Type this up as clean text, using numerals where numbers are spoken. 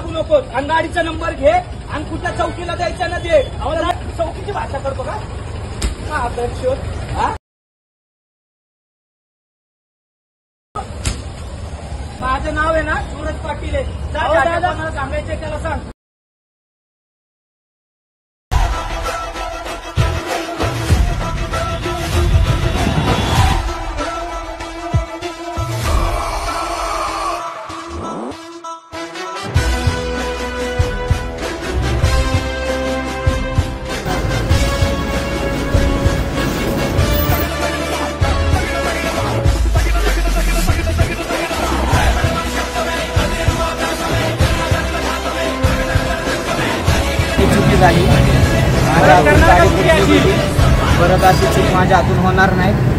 लागू नकोस आणि गाडीचा नंबर घे आणि कुठल्या चौकीला द्यायचा ना दे. चौकीची भाषा करतो का आदर्श? माझं नाव आहे ना सूरज पाटील आहे. कोणाला सांगायचंय त्याला सांग. परत अशी चूक माझ्या हातून होणार नाही.